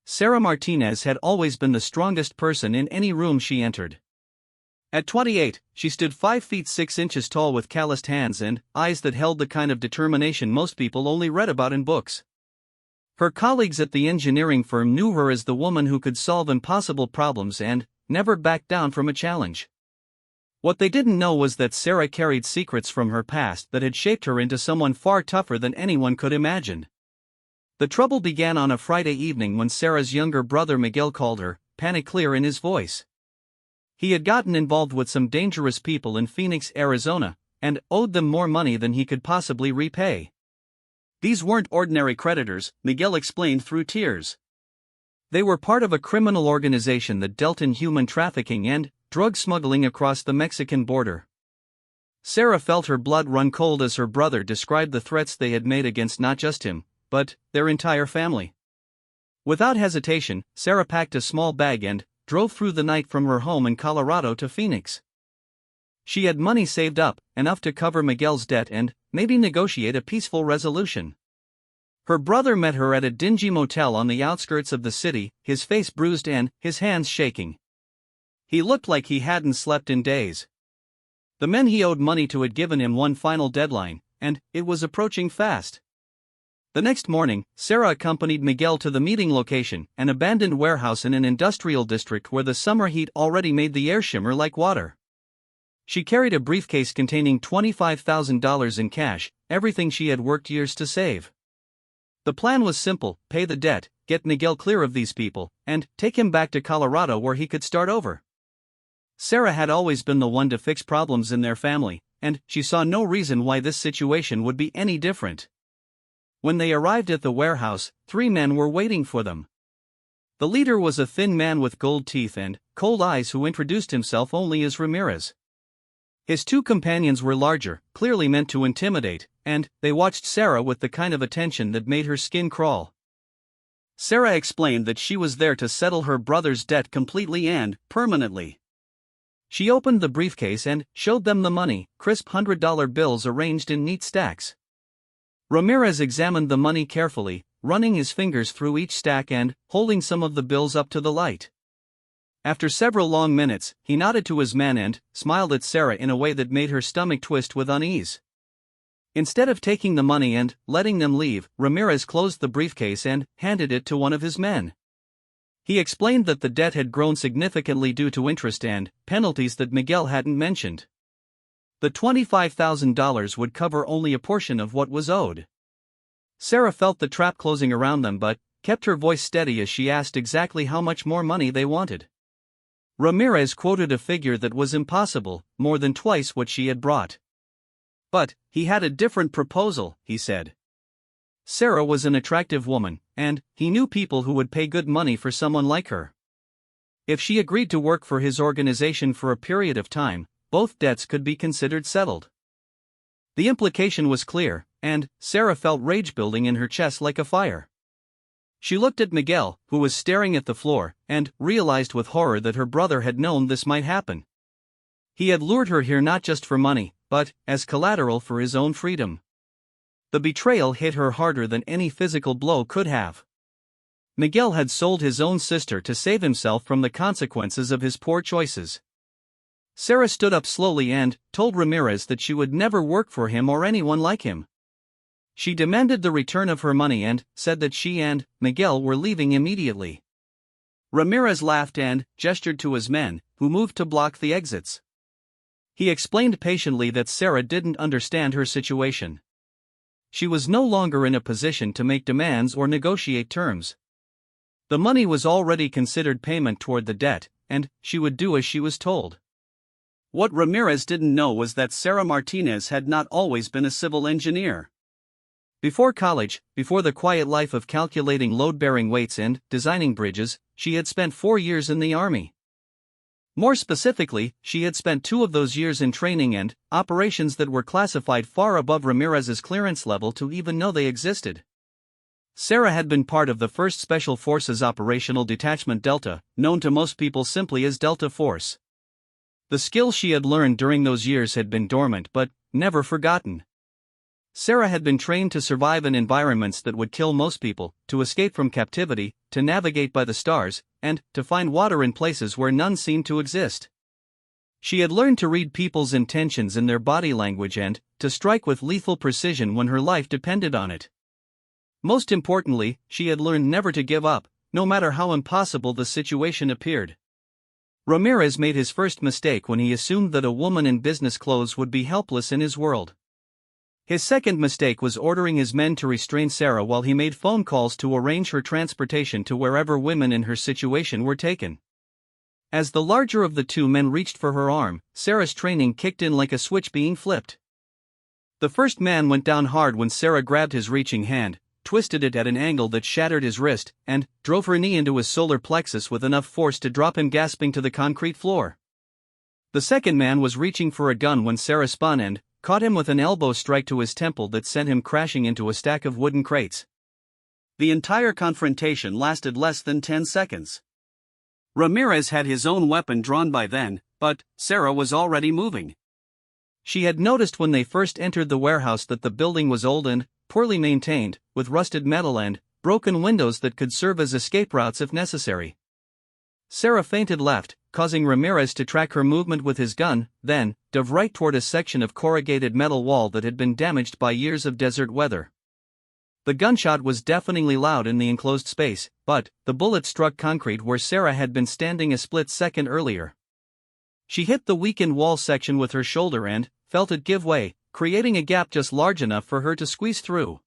Sarah Martinez had always been the strongest person in any room she entered. At 28, she stood 5 feet 6 inches tall with calloused hands and eyes that held the kind of determination most people only read about in books. Her colleagues at the engineering firm knew her as the woman who could solve impossible problems and never back down from a challenge. What they didn't know was that Sarah carried secrets from her past that had shaped her into someone far tougher than anyone could imagine. The trouble began on a Friday evening when Sarah's younger brother Miguel called her, panic clear in his voice. He had gotten involved with some dangerous people in Phoenix, Arizona, and owed them more money than he could possibly repay. These weren't ordinary creditors, Miguel explained through tears. They were part of a criminal organization that dealt in human trafficking and drug smuggling across the Mexican border. Sarah felt her blood run cold as her brother described the threats they had made against not just him, but their entire family. Without hesitation, Sarah packed a small bag and drove through the night from her home in Colorado to Phoenix. She had money saved up, enough to cover Miguel's debt and maybe negotiate a peaceful resolution. Her brother met her at a dingy motel on the outskirts of the city, his face bruised and his hands shaking. He looked like he hadn't slept in days. The men he owed money to had given him one final deadline, and it was approaching fast. The next morning, Sarah accompanied Miguel to the meeting location, an abandoned warehouse in an industrial district where the summer heat already made the air shimmer like water. She carried a briefcase containing $25,000 in cash, everything she had worked years to save. The plan was simple: pay the debt, get Miguel clear of these people, and take him back to Colorado where he could start over. Sarah had always been the one to fix problems in their family, and she saw no reason why this situation would be any different. When they arrived at the warehouse, 3 men were waiting for them. The leader was a thin man with gold teeth and cold eyes who introduced himself only as Ramirez. His 2 companions were larger, clearly meant to intimidate, and they watched Sarah with the kind of attention that made her skin crawl. Sarah explained that she was there to settle her brother's debt completely and permanently. She opened the briefcase and showed them the money, crisp $100 bills arranged in neat stacks. Ramirez examined the money carefully, running his fingers through each stack and holding some of the bills up to the light. After several long minutes, he nodded to his men and smiled at Sarah in a way that made her stomach twist with unease. Instead of taking the money and letting them leave, Ramirez closed the briefcase and handed it to one of his men. He explained that the debt had grown significantly due to interest and penalties that Miguel hadn't mentioned. The $25,000 would cover only a portion of what was owed. Sarah felt the trap closing around them but kept her voice steady as she asked exactly how much more money they wanted. Ramirez quoted a figure that was impossible, more than twice what she had brought. But he had a different proposal, he said. Sarah was an attractive woman, and he knew people who would pay good money for someone like her. If she agreed to work for his organization for a period of time, both debts could be considered settled. The implication was clear, and Sarah felt rage building in her chest like a fire. She looked at Miguel, who was staring at the floor, and realized with horror that her brother had known this might happen. He had lured her here not just for money, but as collateral for his own freedom. The betrayal hit her harder than any physical blow could have. Miguel had sold his own sister to save himself from the consequences of his poor choices. Sarah stood up slowly and told Ramirez that she would never work for him or anyone like him. She demanded the return of her money and said that she and Miguel were leaving immediately. Ramirez laughed and gestured to his men, who moved to block the exits. He explained patiently that Sarah didn't understand her situation. She was no longer in a position to make demands or negotiate terms. The money was already considered payment toward the debt, and she would do as she was told. What Ramirez didn't know was that Sarah Martinez had not always been a civil engineer. Before college, before the quiet life of calculating load-bearing weights and designing bridges, she had spent 4 years in the Army. More specifically, she had spent 2 of those years in training and operations that were classified far above Ramirez's clearance level to even know they existed. Sarah had been part of the 1st Special Forces Operational Detachment Delta, known to most people simply as Delta Force. The skills she had learned during those years had been dormant but never forgotten. Sarah had been trained to survive in environments that would kill most people, to escape from captivity, to navigate by the stars, and to find water in places where none seemed to exist. She had learned to read people's intentions in their body language and to strike with lethal precision when her life depended on it. Most importantly, she had learned never to give up, no matter how impossible the situation appeared. Ramirez made his first mistake when he assumed that a woman in business clothes would be helpless in his world. His second mistake was ordering his men to restrain Sarah while he made phone calls to arrange her transportation to wherever women in her situation were taken. As the larger of the two men reached for her arm, Sarah's training kicked in like a switch being flipped. The first man went down hard when Sarah grabbed his reaching hand, twisted it at an angle that shattered his wrist, and drove her knee into his solar plexus with enough force to drop him gasping to the concrete floor. The second man was reaching for a gun when Sarah spun and caught him with an elbow strike to his temple that sent him crashing into a stack of wooden crates. The entire confrontation lasted less than 10 seconds. Ramirez had his own weapon drawn by then, but Sarah was already moving. She had noticed when they first entered the warehouse that the building was old and poorly maintained, with rusted metal and broken windows that could serve as escape routes if necessary. Sarah feinted left, causing Ramirez to track her movement with his gun, then dove right toward a section of corrugated metal wall that had been damaged by years of desert weather. The gunshot was deafeningly loud in the enclosed space, but the bullet struck concrete where Sarah had been standing a split second earlier. She hit the weakened wall section with her shoulder and felt it give way, creating a gap just large enough for her to squeeze through.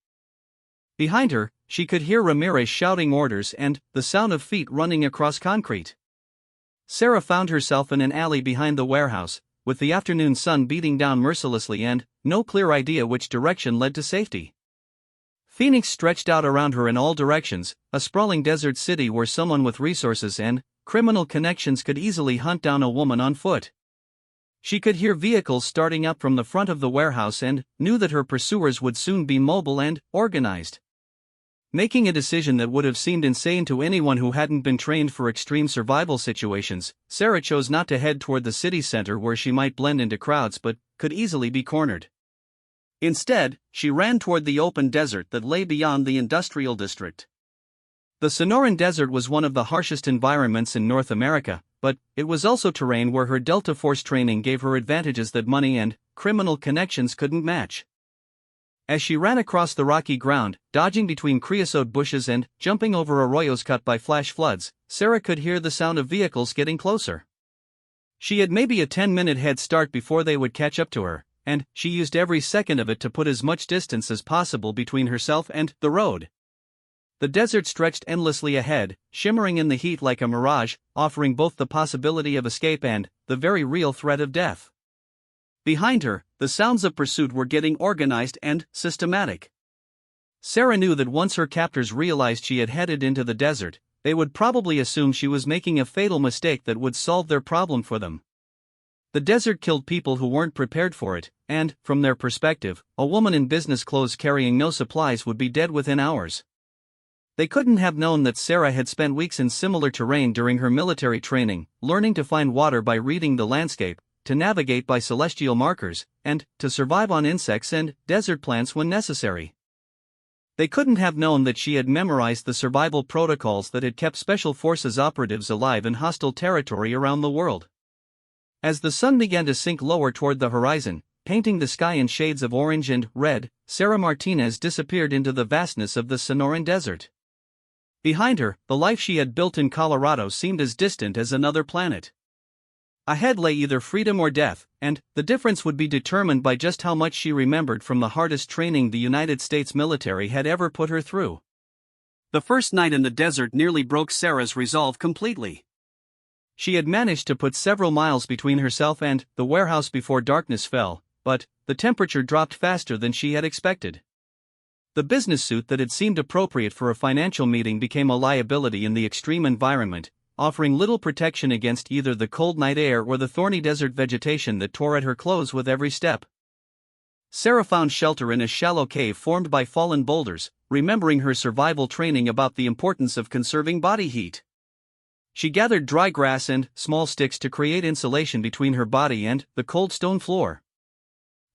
Behind her, she could hear Ramirez shouting orders and the sound of feet running across concrete. Sarah found herself in an alley behind the warehouse, with the afternoon sun beating down mercilessly and no clear idea which direction led to safety. Phoenix stretched out around her in all directions, a sprawling desert city where someone with resources and criminal connections could easily hunt down a woman on foot. She could hear vehicles starting up from the front of the warehouse and knew that her pursuers would soon be mobile and organized. Making a decision that would have seemed insane to anyone who hadn't been trained for extreme survival situations, Sarah chose not to head toward the city center where she might blend into crowds but could easily be cornered. Instead, she ran toward the open desert that lay beyond the industrial district. The Sonoran Desert was one of the harshest environments in North America, but it was also terrain where her Delta Force training gave her advantages that money and criminal connections couldn't match. As she ran across the rocky ground, dodging between creosote bushes and jumping over arroyos cut by flash floods, Sarah could hear the sound of vehicles getting closer. She had maybe a 10-minute head start before they would catch up to her, and she used every second of it to put as much distance as possible between herself and the road. The desert stretched endlessly ahead, shimmering in the heat like a mirage, offering both the possibility of escape and the very real threat of death. Behind her, the sounds of pursuit were getting organized and systematic. Sarah knew that once her captors realized she had headed into the desert, they would probably assume she was making a fatal mistake that would solve their problem for them. The desert killed people who weren't prepared for it, and, from their perspective, a woman in business clothes carrying no supplies would be dead within hours. They couldn't have known that Sarah had spent weeks in similar terrain during her military training, learning to find water by reading the landscape, to navigate by celestial markers, and to survive on insects and desert plants when necessary. They couldn't have known that she had memorized the survival protocols that had kept Special Forces operatives alive in hostile territory around the world. As the sun began to sink lower toward the horizon, painting the sky in shades of orange and red, Sarah Martinez disappeared into the vastness of the Sonoran Desert. Behind her, the life she had built in Colorado seemed as distant as another planet. Ahead lay either freedom or death, and the difference would be determined by just how much she remembered from the hardest training the United States military had ever put her through. The first night in the desert nearly broke Sarah's resolve completely. She had managed to put several miles between herself and the warehouse before darkness fell, but the temperature dropped faster than she had expected. The business suit that had seemed appropriate for a financial meeting became a liability in the extreme environment, offering little protection against either the cold night air or the thorny desert vegetation that tore at her clothes with every step. Sarah found shelter in a shallow cave formed by fallen boulders, remembering her survival training about the importance of conserving body heat. She gathered dry grass and small sticks to create insulation between her body and the cold stone floor.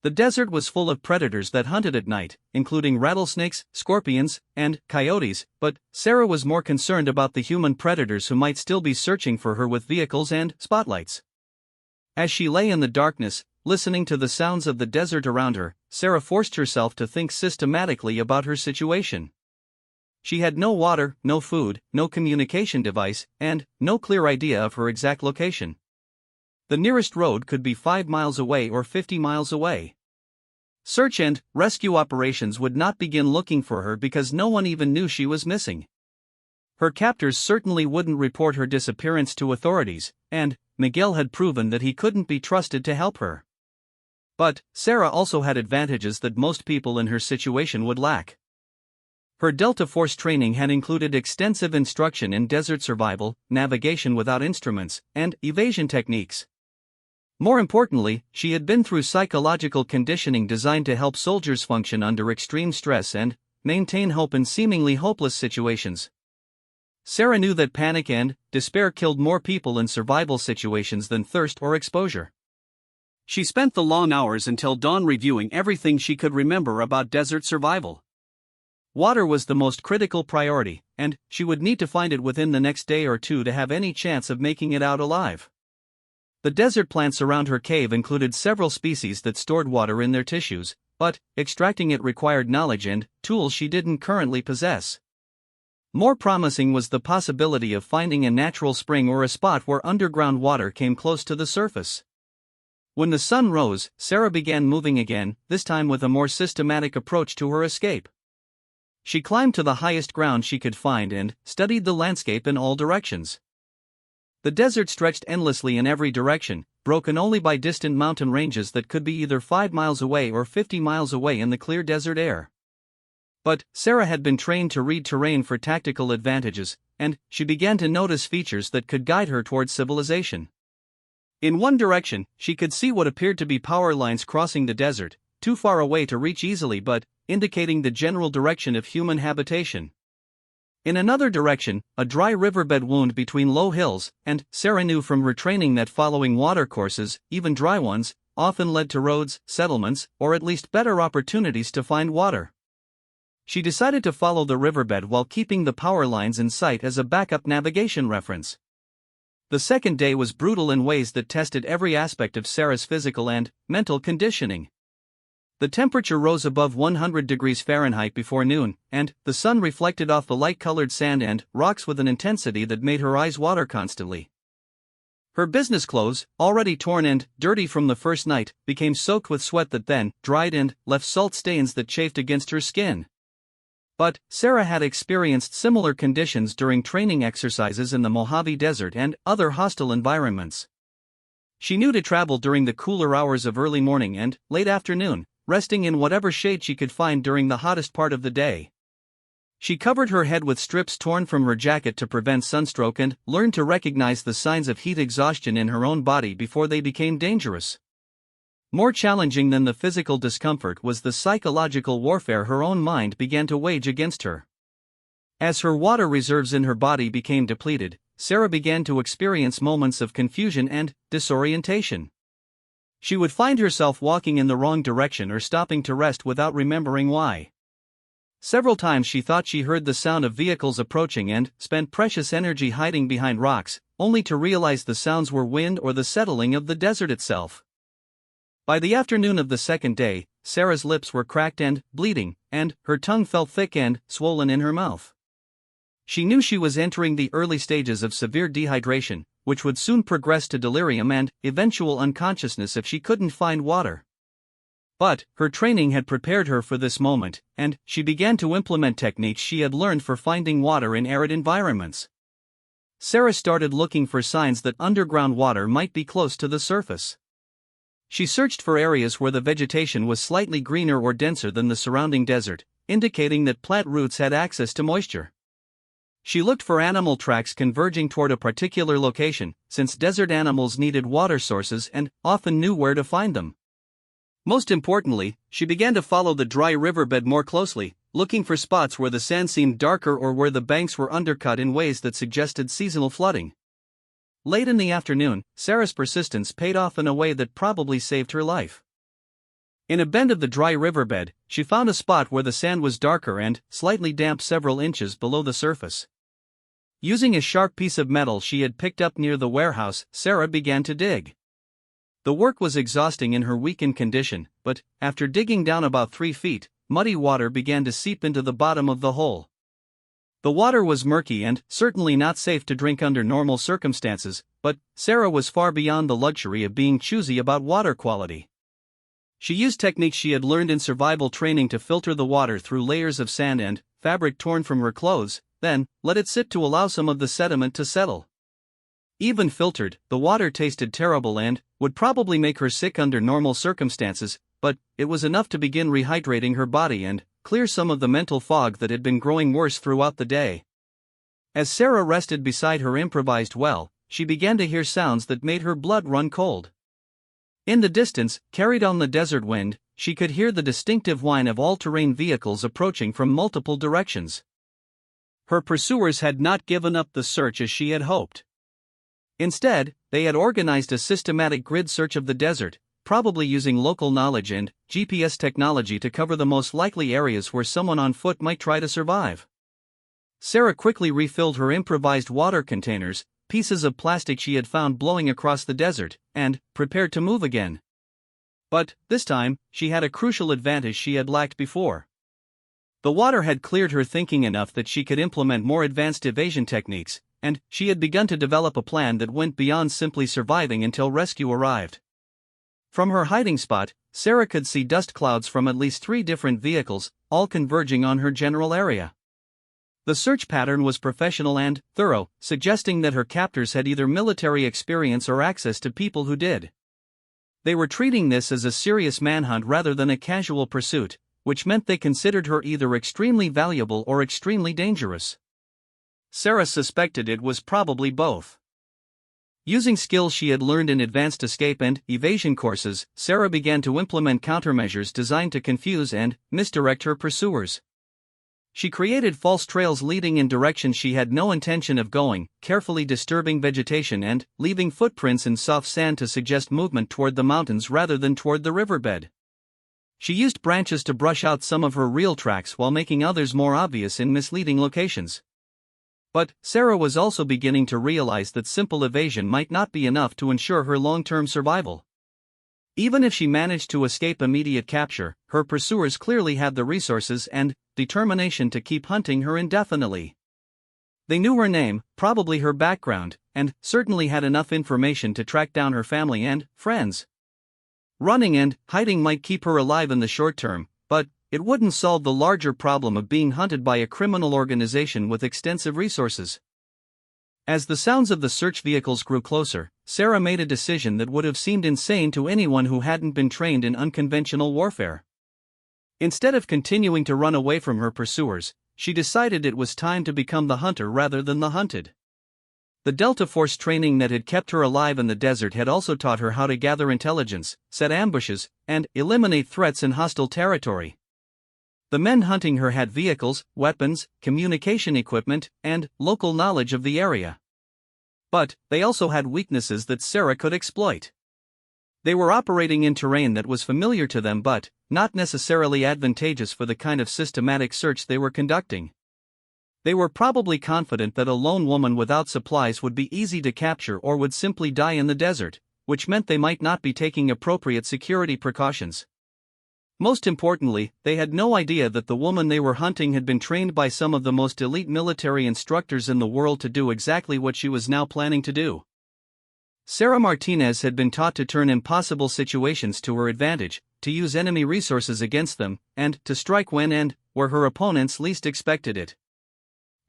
The desert was full of predators that hunted at night, including rattlesnakes, scorpions, and coyotes, but Sarah was more concerned about the human predators who might still be searching for her with vehicles and spotlights. As she lay in the darkness, listening to the sounds of the desert around her, Sarah forced herself to think systematically about her situation. She had no water, no food, no communication device, and no clear idea of her exact location. The nearest road could be 5 miles away or 50 miles away. Search and rescue operations would not begin looking for her because no one even knew she was missing. Her captors certainly wouldn't report her disappearance to authorities, and Miguel had proven that he couldn't be trusted to help her. But Sarah also had advantages that most people in her situation would lack. Her Delta Force training had included extensive instruction in desert survival, navigation without instruments, and evasion techniques. More importantly, she had been through psychological conditioning designed to help soldiers function under extreme stress and maintain hope in seemingly hopeless situations. Sarah knew that panic and despair killed more people in survival situations than thirst or exposure. She spent the long hours until dawn reviewing everything she could remember about desert survival. Water was the most critical priority, and she would need to find it within the next day or two to have any chance of making it out alive. The desert plants around her cave included several species that stored water in their tissues, but extracting it required knowledge and tools she didn't currently possess. More promising was the possibility of finding a natural spring or a spot where underground water came close to the surface. When the sun rose, Sarah began moving again, this time with a more systematic approach to her escape. She climbed to the highest ground she could find and studied the landscape in all directions. The desert stretched endlessly in every direction, broken only by distant mountain ranges that could be either 5 miles away or 50 miles away in the clear desert air. But Sarah had been trained to read terrain for tactical advantages, and she began to notice features that could guide her towards civilization. In one direction, she could see what appeared to be power lines crossing the desert, too far away to reach easily but indicating the general direction of human habitation. In another direction, a dry riverbed wound between low hills, and Sarah knew from retraining that following water courses, even dry ones, often led to roads, settlements, or at least better opportunities to find water. She decided to follow the riverbed while keeping the power lines in sight as a backup navigation reference. The second day was brutal in ways that tested every aspect of Sarah's physical and mental conditioning. The temperature rose above 100 degrees Fahrenheit before noon, and the sun reflected off the light-colored sand and rocks with an intensity that made her eyes water constantly. Her business clothes, already torn and dirty from the first night, became soaked with sweat that then dried and left salt stains that chafed against her skin. But Sarah had experienced similar conditions during training exercises in the Mojave Desert and other hostile environments. She knew to travel during the cooler hours of early morning and late afternoon, resting in whatever shade she could find during the hottest part of the day. She covered her head with strips torn from her jacket to prevent sunstroke and learned to recognize the signs of heat exhaustion in her own body before they became dangerous. More challenging than the physical discomfort was the psychological warfare her own mind began to wage against her. As her water reserves in her body became depleted, Sarah began to experience moments of confusion and disorientation. She would find herself walking in the wrong direction or stopping to rest without remembering why. Several times she thought she heard the sound of vehicles approaching and spent precious energy hiding behind rocks, only to realize the sounds were wind or the settling of the desert itself. By the afternoon of the second day, Sarah's lips were cracked and bleeding, and her tongue felt thick and swollen in her mouth. She knew she was entering the early stages of severe dehydration, which would soon progress to delirium and eventual unconsciousness if she couldn't find water. But her training had prepared her for this moment, and she began to implement techniques she had learned for finding water in arid environments. Sarah started looking for signs that underground water might be close to the surface. She searched for areas where the vegetation was slightly greener or denser than the surrounding desert, indicating that plant roots had access to moisture. She looked for animal tracks converging toward a particular location, since desert animals needed water sources and often knew where to find them. Most importantly, she began to follow the dry riverbed more closely, looking for spots where the sand seemed darker or where the banks were undercut in ways that suggested seasonal flooding. Late in the afternoon, Sarah's persistence paid off in a way that probably saved her life. In a bend of the dry riverbed, she found a spot where the sand was darker and slightly damp several inches below the surface. Using a sharp piece of metal she had picked up near the warehouse, Sarah began to dig. The work was exhausting in her weakened condition, but, after digging down about 3 feet, muddy water began to seep into the bottom of the hole. The water was murky and certainly not safe to drink under normal circumstances, but Sarah was far beyond the luxury of being choosy about water quality. She used techniques she had learned in survival training to filter the water through layers of sand and fabric torn from her clothes, then let it sit to allow some of the sediment to settle. Even filtered, the water tasted terrible and would probably make her sick under normal circumstances, but it was enough to begin rehydrating her body and clear some of the mental fog that had been growing worse throughout the day. As Sarah rested beside her improvised well, she began to hear sounds that made her blood run cold. In the distance, carried on the desert wind, she could hear the distinctive whine of all-terrain vehicles approaching from multiple directions. Her pursuers had not given up the search as she had hoped. Instead, they had organized a systematic grid search of the desert, probably using local knowledge and GPS technology to cover the most likely areas where someone on foot might try to survive. Sarah quickly refilled her improvised water containers, pieces of plastic she had found blowing across the desert, and prepared to move again. But, this time, she had a crucial advantage she had lacked before. The water had cleared her thinking enough that she could implement more advanced evasion techniques, and she had begun to develop a plan that went beyond simply surviving until rescue arrived. From her hiding spot, Sarah could see dust clouds from at least 3 different vehicles, all converging on her general area. The search pattern was professional and thorough, suggesting that her captors had either military experience or access to people who did. They were treating this as a serious manhunt rather than a casual pursuit, which meant they considered her either extremely valuable or extremely dangerous. Sarah suspected it was probably both. Using skills she had learned in advanced escape and evasion courses, Sarah began to implement countermeasures designed to confuse and misdirect her pursuers. She created false trails leading in directions she had no intention of going, carefully disturbing vegetation and leaving footprints in soft sand to suggest movement toward the mountains rather than toward the riverbed. She used branches to brush out some of her real tracks while making others more obvious in misleading locations. But Sarah was also beginning to realize that simple evasion might not be enough to ensure her long-term survival. Even if she managed to escape immediate capture, her pursuers clearly had the resources and determination to keep hunting her indefinitely. They knew her name, probably her background, and certainly had enough information to track down her family and friends. Running and hiding might keep her alive in the short term, but it wouldn't solve the larger problem of being hunted by a criminal organization with extensive resources. As the sounds of the search vehicles grew closer, Sarah made a decision that would have seemed insane to anyone who hadn't been trained in unconventional warfare. Instead of continuing to run away from her pursuers, she decided it was time to become the hunter rather than the hunted. The Delta Force training that had kept her alive in the desert had also taught her how to gather intelligence, set ambushes, and eliminate threats in hostile territory. The men hunting her had vehicles, weapons, communication equipment, and local knowledge of the area. But they also had weaknesses that Sarah could exploit. They were operating in terrain that was familiar to them but not necessarily advantageous for the kind of systematic search they were conducting. They were probably confident that a lone woman without supplies would be easy to capture or would simply die in the desert, which meant they might not be taking appropriate security precautions. Most importantly, they had no idea that the woman they were hunting had been trained by some of the most elite military instructors in the world to do exactly what she was now planning to do. Sarah Martinez had been taught to turn impossible situations to her advantage, to use enemy resources against them, and to strike when and where her opponents least expected it.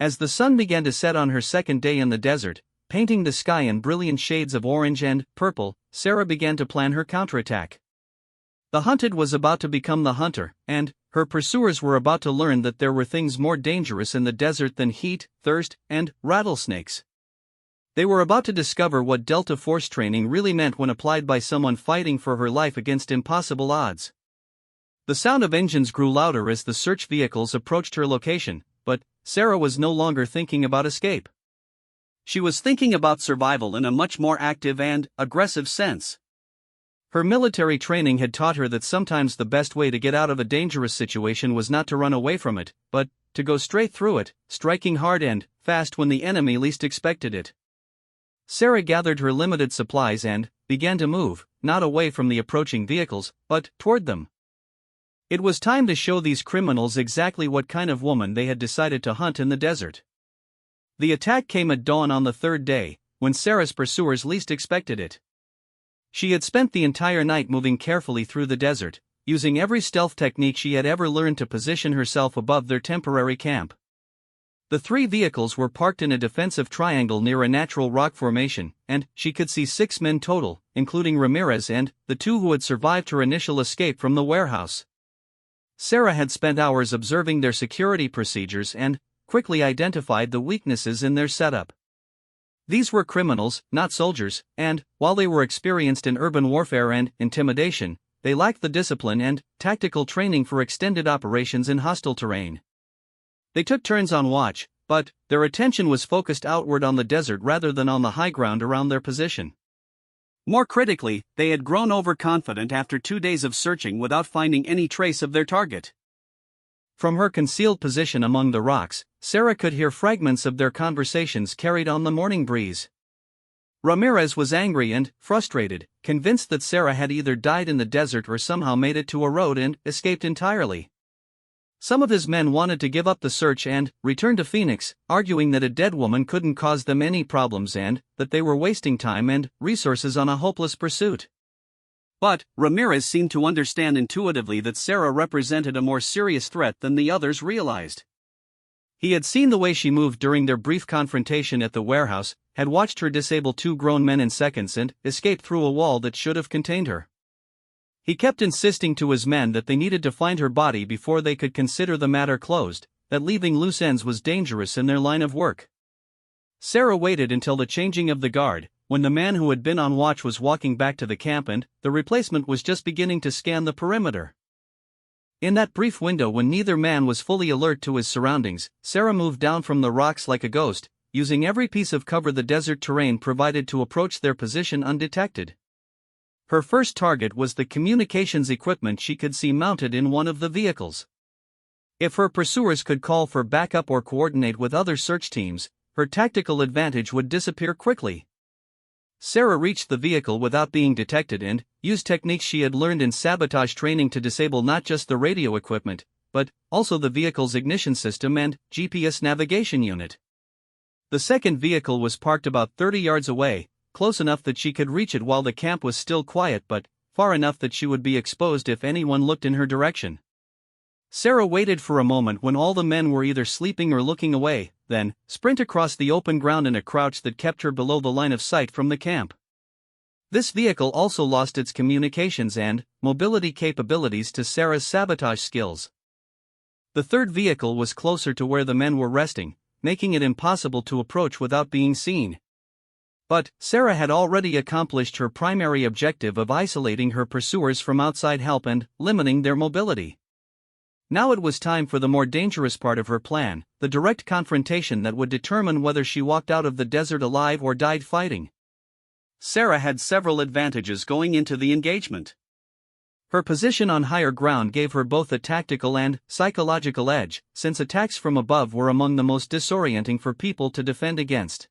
As the sun began to set on her second day in the desert, painting the sky in brilliant shades of orange and purple, Sarah began to plan her counterattack. The hunted was about to become the hunter, and her pursuers were about to learn that there were things more dangerous in the desert than heat, thirst, and rattlesnakes. They were about to discover what Delta Force training really meant when applied by someone fighting for her life against impossible odds. The sound of engines grew louder as the search vehicles approached her location, but Sarah was no longer thinking about escape. She was thinking about survival in a much more active and aggressive sense. Her military training had taught her that sometimes the best way to get out of a dangerous situation was not to run away from it, but to go straight through it, striking hard and fast when the enemy least expected it. Sarah gathered her limited supplies and began to move, not away from the approaching vehicles, but toward them. It was time to show these criminals exactly what kind of woman they had decided to hunt in the desert. The attack came at dawn on the third day, when Sarah's pursuers least expected it. She had spent the entire night moving carefully through the desert, using every stealth technique she had ever learned to position herself above their temporary camp. The three vehicles were parked in a defensive triangle near a natural rock formation, and she could see 6 men total, including Ramirez and the 2 who had survived her initial escape from the warehouse. Sarah had spent hours observing their security procedures and quickly identified the weaknesses in their setup. These were criminals, not soldiers, and, while they were experienced in urban warfare and intimidation, they lacked the discipline and tactical training for extended operations in hostile terrain. They took turns on watch, but their attention was focused outward on the desert rather than on the high ground around their position. More critically, they had grown overconfident after 2 days of searching without finding any trace of their target. From her concealed position among the rocks, Sarah could hear fragments of their conversations carried on the morning breeze. Ramirez was angry and frustrated, convinced that Sarah had either died in the desert or somehow made it to a road and escaped entirely. Some of his men wanted to give up the search and return to Phoenix, arguing that a dead woman couldn't cause them any problems and that they were wasting time and resources on a hopeless pursuit. But Ramirez seemed to understand intuitively that Sarah represented a more serious threat than the others realized. He had seen the way she moved during their brief confrontation at the warehouse, had watched her disable 2 grown men in seconds and escape through a wall that should have contained her. He kept insisting to his men that they needed to find her body before they could consider the matter closed, that leaving loose ends was dangerous in their line of work. Sarah waited until the changing of the guard, when the man who had been on watch was walking back to the camp and the replacement was just beginning to scan the perimeter. In that brief window when neither man was fully alert to his surroundings, Sarah moved down from the rocks like a ghost, using every piece of cover the desert terrain provided to approach their position undetected. Her first target was the communications equipment she could see mounted in one of the vehicles. If her pursuers could call for backup or coordinate with other search teams, her tactical advantage would disappear quickly. Sarah reached the vehicle without being detected and used techniques she had learned in sabotage training to disable not just the radio equipment, but also the vehicle's ignition system and GPS navigation unit. The second vehicle was parked about 30 yards away, close enough that she could reach it while the camp was still quiet but far enough that she would be exposed if anyone looked in her direction. Sarah waited for a moment when all the men were either sleeping or looking away, then sprint across the open ground in a crouch that kept her below the line of sight from the camp. This vehicle also lost its communications and mobility capabilities to Sarah's sabotage skills. The third vehicle was closer to where the men were resting, making it impossible to approach without being seen. But Sarah had already accomplished her primary objective of isolating her pursuers from outside help and limiting their mobility. Now it was time for the more dangerous part of her plan, the direct confrontation that would determine whether she walked out of the desert alive or died fighting. Sarah had several advantages going into the engagement. Her position on higher ground gave her both a tactical and psychological edge, since attacks from above were among the most disorienting for people to defend against.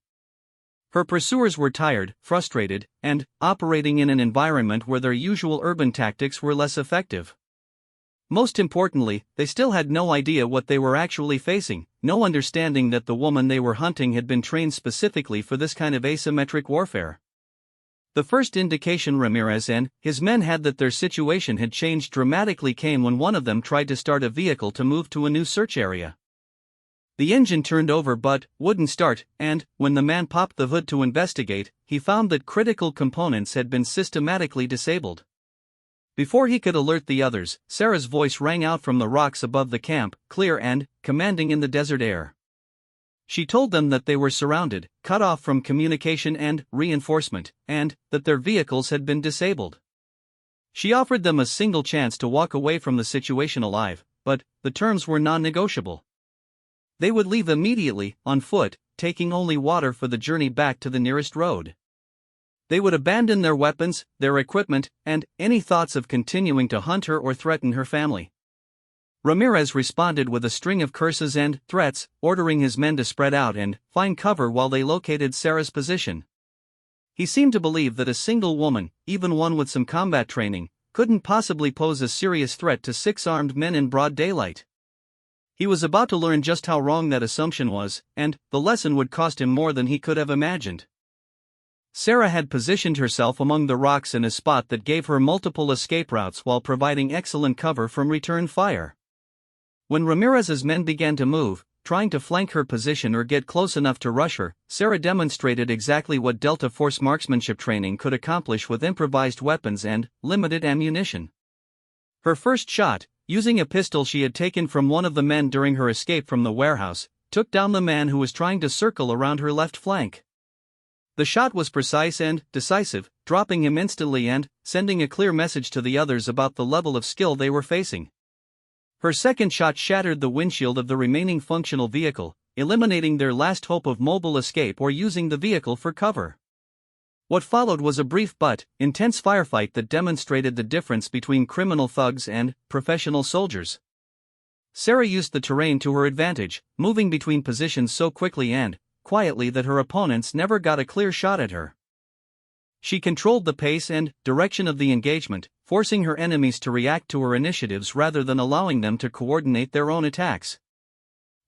Her pursuers were tired, frustrated, and operating in an environment where their usual urban tactics were less effective. Most importantly, they still had no idea what they were actually facing, no understanding that the woman they were hunting had been trained specifically for this kind of asymmetric warfare. The first indication Ramirez and his men had that their situation had changed dramatically came when one of them tried to start a vehicle to move to a new search area. The engine turned over but wouldn't start, and when the man popped the hood to investigate, he found that critical components had been systematically disabled. Before he could alert the others, Sarah's voice rang out from the rocks above the camp, clear and commanding in the desert air. She told them that they were surrounded, cut off from communication and reinforcement, and that their vehicles had been disabled. She offered them a single chance to walk away from the situation alive, but the terms were non-negotiable. They would leave immediately, on foot, taking only water for the journey back to the nearest road. They would abandon their weapons, their equipment, and any thoughts of continuing to hunt her or threaten her family. Ramirez responded with a string of curses and threats, ordering his men to spread out and find cover while they located Sarah's position. He seemed to believe that a single woman, even one with some combat training, couldn't possibly pose a serious threat to 6 armed men in broad daylight. He was about to learn just how wrong that assumption was, and the lesson would cost him more than he could have imagined. Sarah had positioned herself among the rocks in a spot that gave her multiple escape routes while providing excellent cover from return fire. When Ramirez's men began to move, trying to flank her position or get close enough to rush her, Sarah demonstrated exactly what Delta Force marksmanship training could accomplish with improvised weapons and limited ammunition. Her first shot, using a pistol she had taken from one of the men during her escape from the warehouse, took down the man who was trying to circle around her left flank. The shot was precise and decisive, dropping him instantly and sending a clear message to the others about the level of skill they were facing. Her second shot shattered the windshield of the remaining functional vehicle, eliminating their last hope of mobile escape or using the vehicle for cover. What followed was a brief but intense firefight that demonstrated the difference between criminal thugs and professional soldiers. Sarah used the terrain to her advantage, moving between positions so quickly and quietly that her opponents never got a clear shot at her. She controlled the pace and direction of the engagement, forcing her enemies to react to her initiatives rather than allowing them to coordinate their own attacks.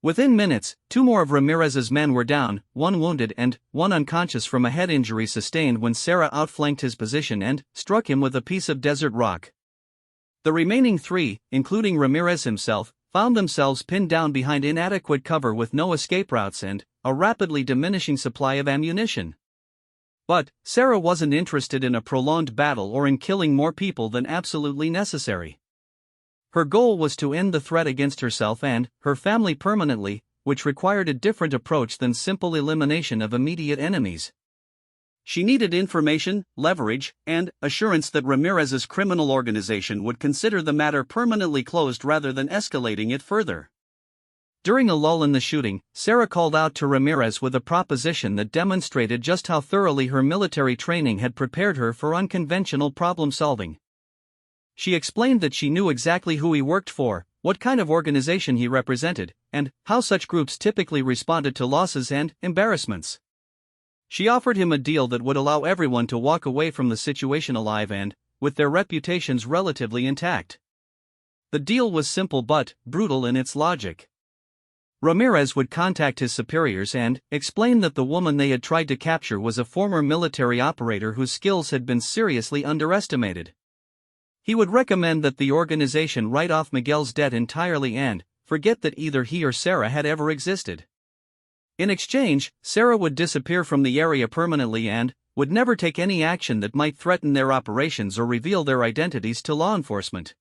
Within minutes, 2 more of Ramirez's men were down, 1 wounded and 1 unconscious from a head injury sustained when Sarah outflanked his position and struck him with a piece of desert rock. The remaining 3, including Ramirez himself, found themselves pinned down behind inadequate cover with no escape routes and a rapidly diminishing supply of ammunition. But Sarah wasn't interested in a prolonged battle or in killing more people than absolutely necessary. Her goal was to end the threat against herself and her family permanently, which required a different approach than simple elimination of immediate enemies. She needed information, leverage, and assurance that Ramirez's criminal organization would consider the matter permanently closed rather than escalating it further. During a lull in the shooting, Sarah called out to Ramirez with a proposition that demonstrated just how thoroughly her military training had prepared her for unconventional problem-solving. She explained that she knew exactly who he worked for, what kind of organization he represented, and how such groups typically responded to losses and embarrassments. She offered him a deal that would allow everyone to walk away from the situation alive and with their reputations relatively intact. The deal was simple but brutal in its logic. Ramirez would contact his superiors and explain that the woman they had tried to capture was a former military operator whose skills had been seriously underestimated. He would recommend that the organization write off Miguel's debt entirely and forget that either he or Sarah had ever existed. In exchange, Sarah would disappear from the area permanently and would never take any action that might threaten their operations or reveal their identities to law enforcement.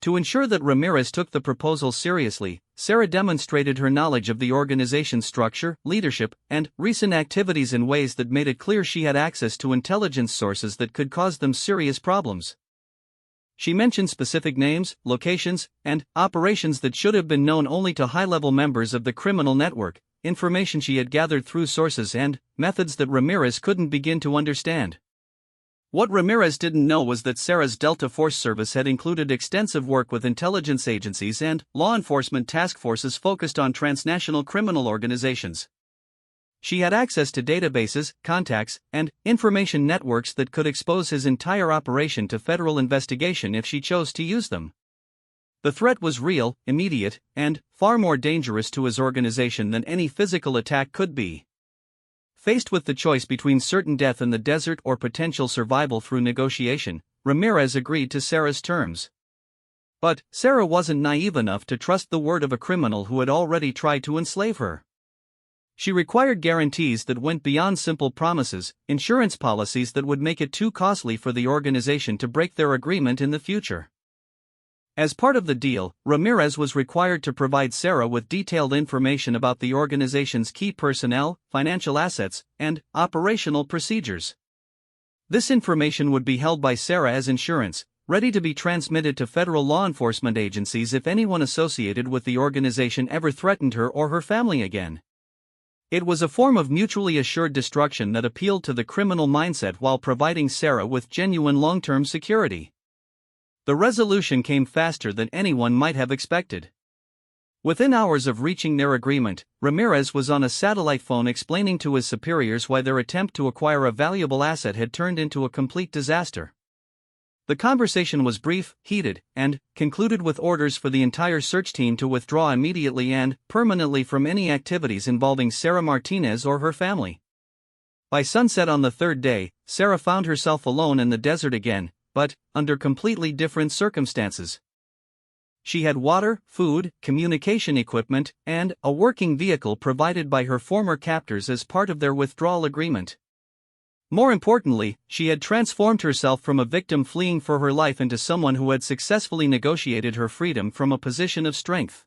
To ensure that Ramirez took the proposal seriously, Sarah demonstrated her knowledge of the organization's structure, leadership, and recent activities in ways that made it clear she had access to intelligence sources that could cause them serious problems. She mentioned specific names, locations, and operations that should have been known only to high-level members of the criminal network, information she had gathered through sources and methods that Ramirez couldn't begin to understand. What Ramirez didn't know was that Sarah's Delta Force service had included extensive work with intelligence agencies and law enforcement task forces focused on transnational criminal organizations. She had access to databases, contacts, and information networks that could expose his entire operation to federal investigation if she chose to use them. The threat was real, immediate, and far more dangerous to his organization than any physical attack could be. Faced with the choice between certain death in the desert or potential survival through negotiation, Ramirez agreed to Sarah's terms. But Sarah wasn't naive enough to trust the word of a criminal who had already tried to enslave her. She required guarantees that went beyond simple promises, insurance policies that would make it too costly for the organization to break their agreement in the future. As part of the deal, Ramirez was required to provide Sarah with detailed information about the organization's key personnel, financial assets, and operational procedures. This information would be held by Sarah as insurance, ready to be transmitted to federal law enforcement agencies if anyone associated with the organization ever threatened her or her family again. It was a form of mutually assured destruction that appealed to the criminal mindset while providing Sarah with genuine long-term security. The resolution came faster than anyone might have expected. Within hours of reaching their agreement, Ramirez was on a satellite phone explaining to his superiors why their attempt to acquire a valuable asset had turned into a complete disaster. The conversation was brief, heated, and concluded with orders for the entire search team to withdraw immediately and permanently from any activities involving Sarah Martinez or her family. By sunset on the third day, Sarah found herself alone in the desert again, but under completely different circumstances. She had water, food, communication equipment, and a working vehicle provided by her former captors as part of their withdrawal agreement. More importantly, she had transformed herself from a victim fleeing for her life into someone who had successfully negotiated her freedom from a position of strength.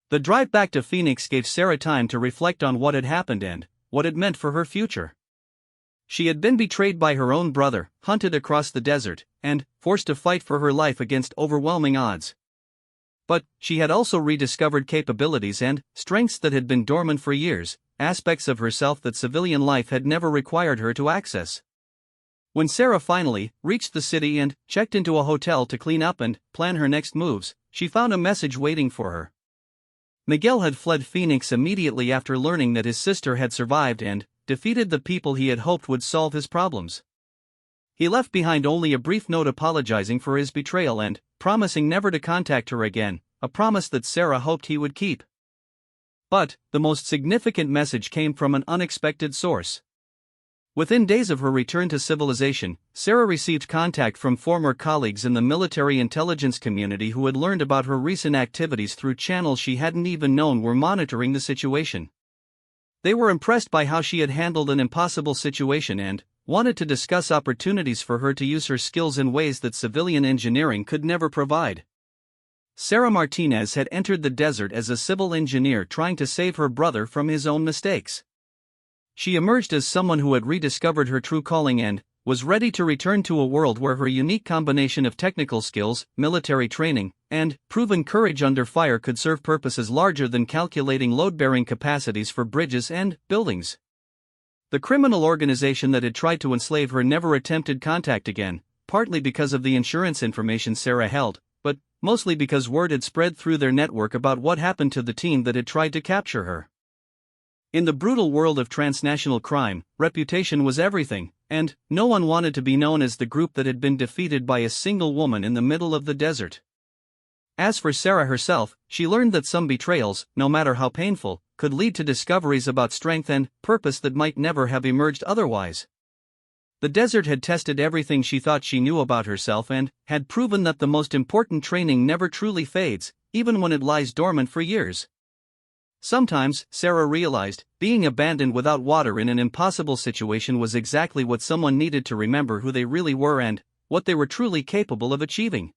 The drive back to Phoenix gave Sarah time to reflect on what had happened and what it meant for her future. She had been betrayed by her own brother, hunted across the desert, and forced to fight for her life against overwhelming odds. But she had also rediscovered capabilities and strengths that had been dormant for years, aspects of herself that civilian life had never required her to access. When Sarah finally reached the city and checked into a hotel to clean up and plan her next moves, she found a message waiting for her. Miguel had fled Phoenix immediately after learning that his sister had survived and defeated the people he had hoped would solve his problems. He left behind only a brief note apologizing for his betrayal and promising never to contact her again, a promise that Sarah hoped he would keep. But the most significant message came from an unexpected source. Within days of her return to civilization, Sarah received contact from former colleagues in the military intelligence community who had learned about her recent activities through channels she hadn't even known were monitoring the situation. They were impressed by how she had handled an impossible situation and wanted to discuss opportunities for her to use her skills in ways that civilian engineering could never provide. Sarah Martinez had entered the desert as a civil engineer trying to save her brother from his own mistakes. She emerged as someone who had rediscovered her true calling and was ready to return to a world where her unique combination of technical skills, military training, and proven courage under fire could serve purposes larger than calculating load-bearing capacities for bridges and buildings. The criminal organization that had tried to enslave her never attempted contact again, partly because of the insurance information Sarah held, but mostly because word had spread through their network about what happened to the team that had tried to capture her. In the brutal world of transnational crime, reputation was everything, and no one wanted to be known as the group that had been defeated by a single woman in the middle of the desert. As for Sarah herself, she learned that some betrayals, no matter how painful, could lead to discoveries about strength and purpose that might never have emerged otherwise. The desert had tested everything she thought she knew about herself and had proven that the most important training never truly fades, even when it lies dormant for years. Sometimes, Sarah realized, being abandoned without water in an impossible situation was exactly what someone needed to remember who they really were and what they were truly capable of achieving.